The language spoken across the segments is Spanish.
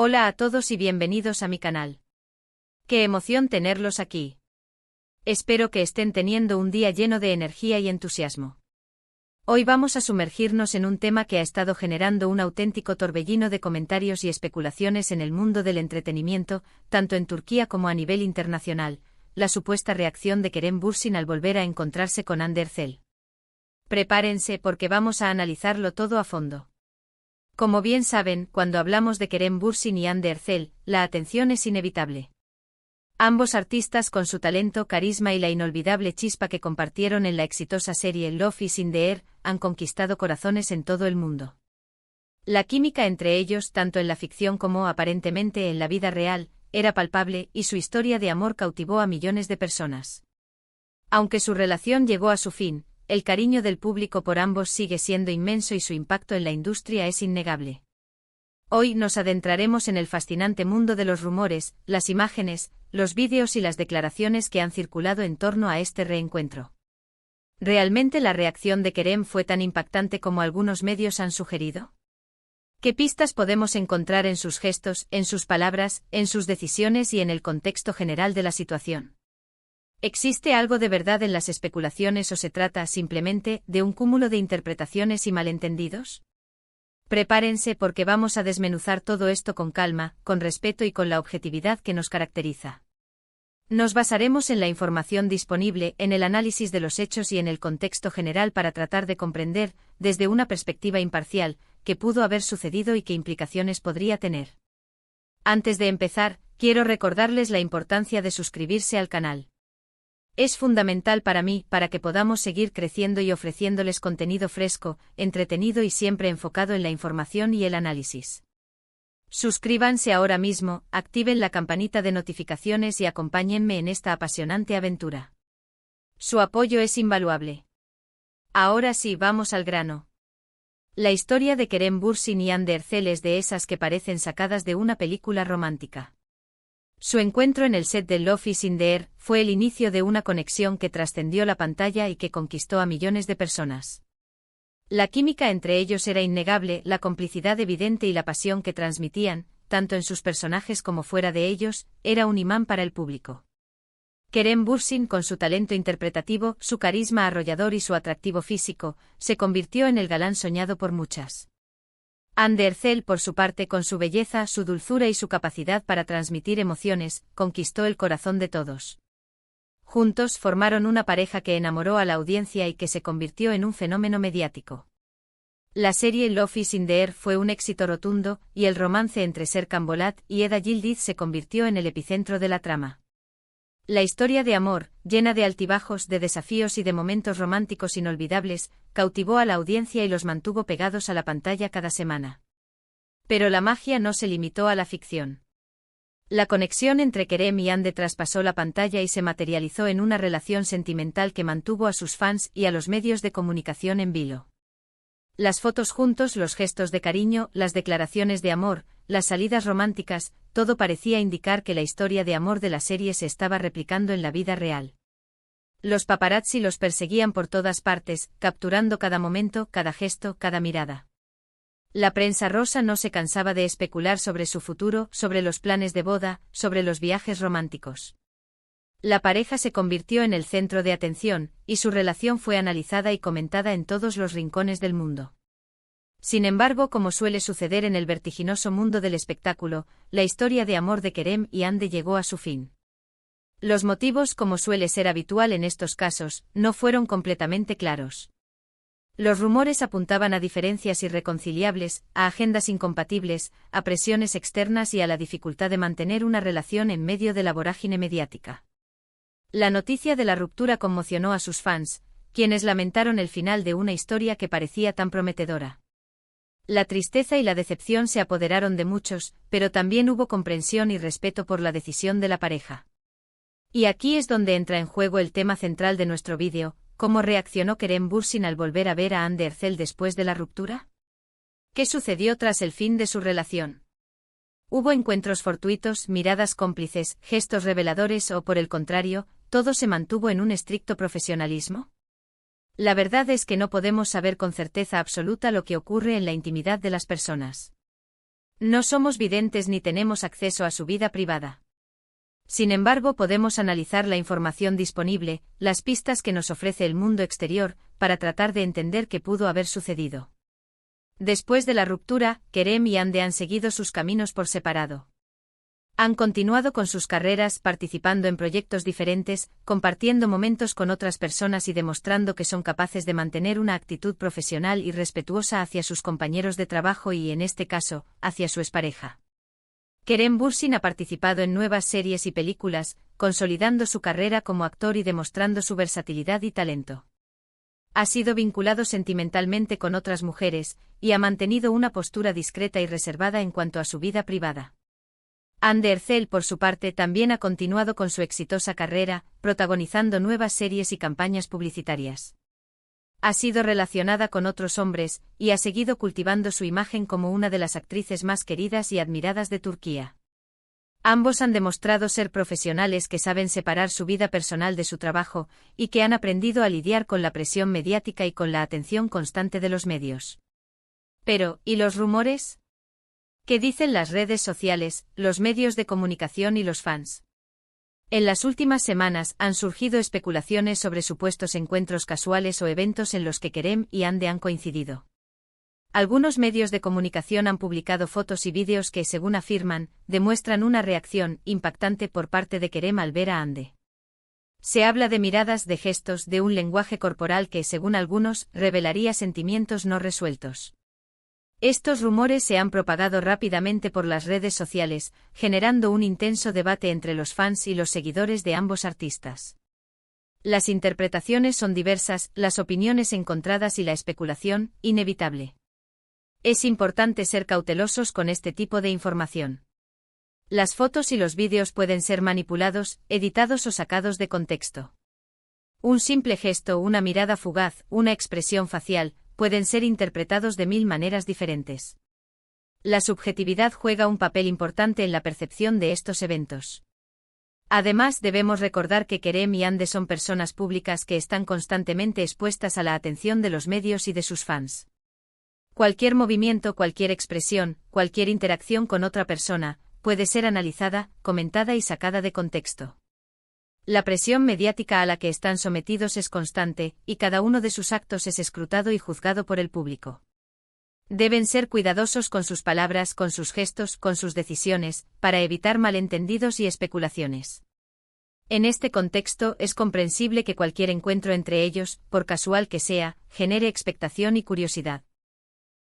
Hola a todos y bienvenidos a mi canal. Qué emoción tenerlos aquí. Espero que estén teniendo un día lleno de energía y entusiasmo. Hoy vamos a sumergirnos en un tema que ha estado generando un auténtico torbellino de comentarios y especulaciones en el mundo del entretenimiento, tanto en Turquía como a nivel internacional, la supuesta reacción de Kerem Bürsin al volver a encontrarse con Hande Erçel. Prepárense porque vamos a analizarlo todo a fondo. Como bien saben, cuando hablamos de Kerem Bürsin y Hande Erçel, la atención es inevitable. Ambos artistas con su talento, carisma y la inolvidable chispa que compartieron en la exitosa serie Love is in the Air, han conquistado corazones en todo el mundo. La química entre ellos, tanto en la ficción como aparentemente en la vida real, era palpable y su historia de amor cautivó a millones de personas. Aunque su relación llegó a su fin, el cariño del público por ambos sigue siendo inmenso y su impacto en la industria es innegable. Hoy nos adentraremos en el fascinante mundo de los rumores, las imágenes, los vídeos y las declaraciones que han circulado en torno a este reencuentro. ¿Realmente la reacción de Kerem fue tan impactante como algunos medios han sugerido? ¿Qué pistas podemos encontrar en sus gestos, en sus palabras, en sus decisiones y en el contexto general de la situación? ¿Existe algo de verdad en las especulaciones o se trata simplemente de un cúmulo de interpretaciones y malentendidos? Prepárense porque vamos a desmenuzar todo esto con calma, con respeto y con la objetividad que nos caracteriza. Nos basaremos en la información disponible, en el análisis de los hechos y en el contexto general para tratar de comprender, desde una perspectiva imparcial, qué pudo haber sucedido y qué implicaciones podría tener. Antes de empezar, quiero recordarles la importancia de suscribirse al canal. Es fundamental para mí, para que podamos seguir creciendo y ofreciéndoles contenido fresco, entretenido y siempre enfocado en la información y el análisis. Suscríbanse ahora mismo, activen la campanita de notificaciones y acompáñenme en esta apasionante aventura. Su apoyo es invaluable. Ahora sí, vamos al grano. La historia de Kerem Bürsin y Hande Erçel es de esas que parecen sacadas de una película romántica. Su encuentro en el set de Love is in the Air fue el inicio de una conexión que trascendió la pantalla y que conquistó a millones de personas. La química entre ellos era innegable, la complicidad evidente y la pasión que transmitían, tanto en sus personajes como fuera de ellos, era un imán para el público. Kerem Bürsin, con su talento interpretativo, su carisma arrollador y su atractivo físico, se convirtió en el galán soñado por muchas. Hande Erçel, por su parte, con su belleza, su dulzura y su capacidad para transmitir emociones, conquistó el corazón de todos. Juntos formaron una pareja que enamoró a la audiencia y que se convirtió en un fenómeno mediático. La serie Love is in the Air fue un éxito rotundo, y el romance entre Serkan Bolat y Eda Yildiz se convirtió en el epicentro de la trama. La historia de amor, llena de altibajos, de desafíos y de momentos románticos inolvidables, cautivó a la audiencia y los mantuvo pegados a la pantalla cada semana. Pero la magia no se limitó a la ficción. La conexión entre Kerem y Hande traspasó la pantalla y se materializó en una relación sentimental que mantuvo a sus fans y a los medios de comunicación en vilo. Las fotos juntos, los gestos de cariño, las declaraciones de amor, las salidas románticas, todo parecía indicar que la historia de amor de la serie se estaba replicando en la vida real. Los paparazzi los perseguían por todas partes, capturando cada momento, cada gesto, cada mirada. La prensa rosa no se cansaba de especular sobre su futuro, sobre los planes de boda, sobre los viajes románticos. La pareja se convirtió en el centro de atención, y su relación fue analizada y comentada en todos los rincones del mundo. Sin embargo, como suele suceder en el vertiginoso mundo del espectáculo, la historia de amor de Kerem y Hande llegó a su fin. Los motivos, como suele ser habitual en estos casos, no fueron completamente claros. Los rumores apuntaban a diferencias irreconciliables, a agendas incompatibles, a presiones externas y a la dificultad de mantener una relación en medio de la vorágine mediática. La noticia de la ruptura conmocionó a sus fans, quienes lamentaron el final de una historia que parecía tan prometedora. La tristeza y la decepción se apoderaron de muchos, pero también hubo comprensión y respeto por la decisión de la pareja. Y aquí es donde entra en juego el tema central de nuestro vídeo: ¿cómo reaccionó Kerem Bürsin al volver a ver a Hande Erçel después de la ruptura? ¿Qué sucedió tras el fin de su relación? ¿Hubo encuentros fortuitos, miradas cómplices, gestos reveladores o, por el contrario, todo se mantuvo en un estricto profesionalismo? La verdad es que no podemos saber con certeza absoluta lo que ocurre en la intimidad de las personas. No somos videntes ni tenemos acceso a su vida privada. Sin embargo, podemos analizar la información disponible, las pistas que nos ofrece el mundo exterior, para tratar de entender qué pudo haber sucedido. Después de la ruptura, Kerem y Hande han seguido sus caminos por separado. Han continuado con sus carreras, participando en proyectos diferentes, compartiendo momentos con otras personas y demostrando que son capaces de mantener una actitud profesional y respetuosa hacia sus compañeros de trabajo y, en este caso, hacia su expareja. Kerem Bürsin ha participado en nuevas series y películas, consolidando su carrera como actor y demostrando su versatilidad y talento. Ha sido vinculado sentimentalmente con otras mujeres, y ha mantenido una postura discreta y reservada en cuanto a su vida privada. Hande Erçel, por su parte, también ha continuado con su exitosa carrera, protagonizando nuevas series y campañas publicitarias. Ha sido relacionada con otros hombres, y ha seguido cultivando su imagen como una de las actrices más queridas y admiradas de Turquía. Ambos han demostrado ser profesionales que saben separar su vida personal de su trabajo, y que han aprendido a lidiar con la presión mediática y con la atención constante de los medios. Pero, ¿y los rumores? ¿Qué dicen las redes sociales, los medios de comunicación y los fans? En las últimas semanas han surgido especulaciones sobre supuestos encuentros casuales o eventos en los que Kerem y Hande han coincidido. Algunos medios de comunicación han publicado fotos y vídeos que, según afirman, demuestran una reacción impactante por parte de Kerem al ver a Hande. Se habla de miradas, de gestos, de un lenguaje corporal que, según algunos, revelaría sentimientos no resueltos. Estos rumores se han propagado rápidamente por las redes sociales, generando un intenso debate entre los fans y los seguidores de ambos artistas. Las interpretaciones son diversas, las opiniones encontradas y la especulación, inevitable. Es importante ser cautelosos con este tipo de información. Las fotos y los vídeos pueden ser manipulados, editados o sacados de contexto. Un simple gesto, una mirada fugaz, una expresión facial, pueden ser interpretados de mil maneras diferentes. La subjetividad juega un papel importante en la percepción de estos eventos. Además, debemos recordar que Kerem y Hande son personas públicas que están constantemente expuestas a la atención de los medios y de sus fans. Cualquier movimiento, cualquier expresión, cualquier interacción con otra persona, puede ser analizada, comentada y sacada de contexto. La presión mediática a la que están sometidos es constante, y cada uno de sus actos es escrutado y juzgado por el público. Deben ser cuidadosos con sus palabras, con sus gestos, con sus decisiones, para evitar malentendidos y especulaciones. En este contexto, es comprensible que cualquier encuentro entre ellos, por casual que sea, genere expectación y curiosidad.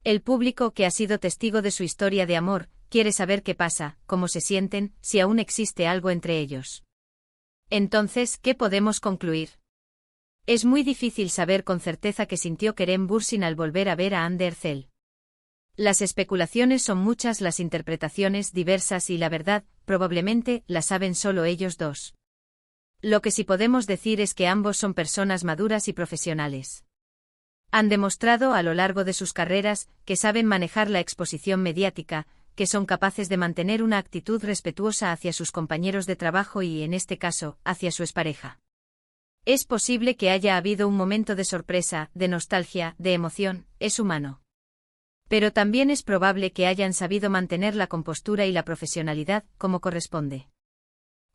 El público, que ha sido testigo de su historia de amor, quiere saber qué pasa, cómo se sienten, si aún existe algo entre ellos. Entonces, ¿qué podemos concluir? Es muy difícil saber con certeza qué sintió Kerem Bürsin al volver a ver a Hande Erçel. Las especulaciones son muchas, las interpretaciones diversas y la verdad, probablemente, la saben solo ellos dos. Lo que sí podemos decir es que ambos son personas maduras y profesionales. Han demostrado a lo largo de sus carreras que saben manejar la exposición mediática, que son capaces de mantener una actitud respetuosa hacia sus compañeros de trabajo y, en este caso, hacia su expareja. Es posible que haya habido un momento de sorpresa, de nostalgia, de emoción, es humano. Pero también es probable que hayan sabido mantener la compostura y la profesionalidad, como corresponde.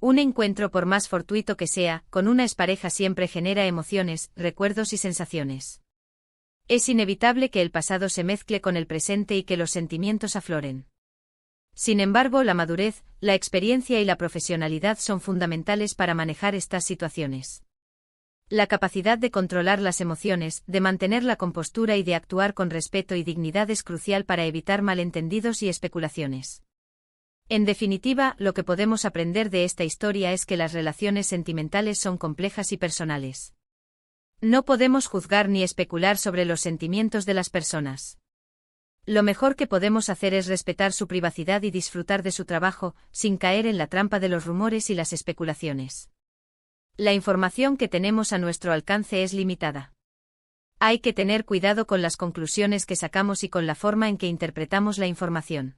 Un encuentro, por más fortuito que sea, con una expareja siempre genera emociones, recuerdos y sensaciones. Es inevitable que el pasado se mezcle con el presente y que los sentimientos afloren. Sin embargo, la madurez, la experiencia y la profesionalidad son fundamentales para manejar estas situaciones. La capacidad de controlar las emociones, de mantener la compostura y de actuar con respeto y dignidad es crucial para evitar malentendidos y especulaciones. En definitiva, lo que podemos aprender de esta historia es que las relaciones sentimentales son complejas y personales. No podemos juzgar ni especular sobre los sentimientos de las personas. Lo mejor que podemos hacer es respetar su privacidad y disfrutar de su trabajo, sin caer en la trampa de los rumores y las especulaciones. La información que tenemos a nuestro alcance es limitada. Hay que tener cuidado con las conclusiones que sacamos y con la forma en que interpretamos la información.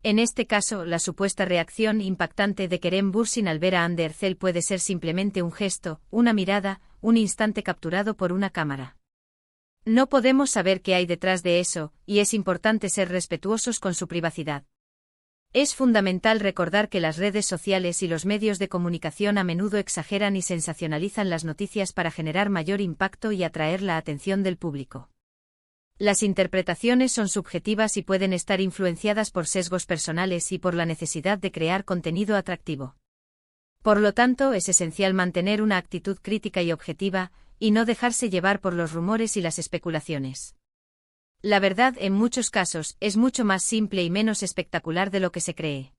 En este caso, la supuesta reacción impactante de Kerem Bürsin al ver a Hande Erçel puede ser simplemente un gesto, una mirada, un instante capturado por una cámara. No podemos saber qué hay detrás de eso, y es importante ser respetuosos con su privacidad. Es fundamental recordar que las redes sociales y los medios de comunicación a menudo exageran y sensacionalizan las noticias para generar mayor impacto y atraer la atención del público. Las interpretaciones son subjetivas y pueden estar influenciadas por sesgos personales y por la necesidad de crear contenido atractivo. Por lo tanto, es esencial mantener una actitud crítica y objetiva, y no dejarse llevar por los rumores y las especulaciones. La verdad, en muchos casos, es mucho más simple y menos espectacular de lo que se cree.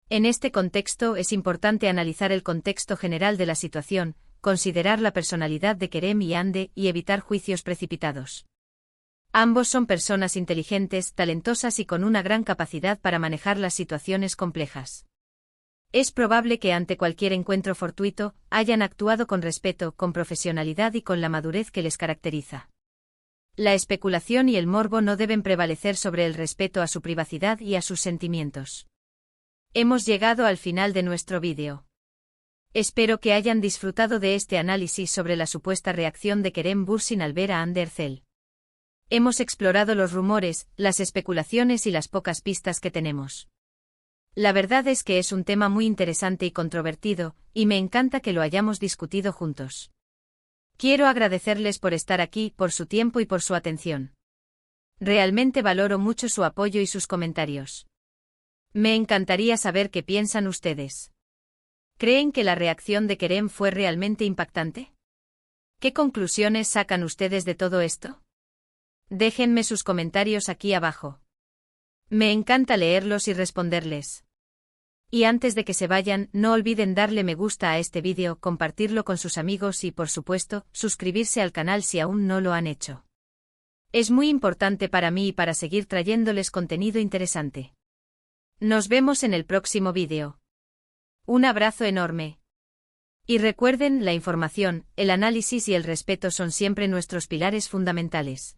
En este contexto es importante analizar el contexto general de la situación, considerar la personalidad de Kerem y Hande y evitar juicios precipitados. Ambos son personas inteligentes, talentosas y con una gran capacidad para manejar las situaciones complejas. Es probable que ante cualquier encuentro fortuito, hayan actuado con respeto, con profesionalidad y con la madurez que les caracteriza. La especulación y el morbo no deben prevalecer sobre el respeto a su privacidad y a sus sentimientos. Hemos llegado al final de nuestro vídeo. Espero que hayan disfrutado de este análisis sobre la supuesta reacción de Kerem Bürsin al ver a Hande Erçel. Hemos explorado los rumores, las especulaciones y las pocas pistas que tenemos. La verdad es que es un tema muy interesante y controvertido, y me encanta que lo hayamos discutido juntos. Quiero agradecerles por estar aquí, por su tiempo y por su atención. Realmente valoro mucho su apoyo y sus comentarios. Me encantaría saber qué piensan ustedes. ¿Creen que la reacción de Kerem fue realmente impactante? ¿Qué conclusiones sacan ustedes de todo esto? Déjenme sus comentarios aquí abajo. Me encanta leerlos y responderles. Y antes de que se vayan, no olviden darle me gusta a este vídeo, compartirlo con sus amigos y, por supuesto, suscribirse al canal si aún no lo han hecho. Es muy importante para mí y para seguir trayéndoles contenido interesante. Nos vemos en el próximo vídeo. Un abrazo enorme. Y recuerden, la información, el análisis y el respeto son siempre nuestros pilares fundamentales.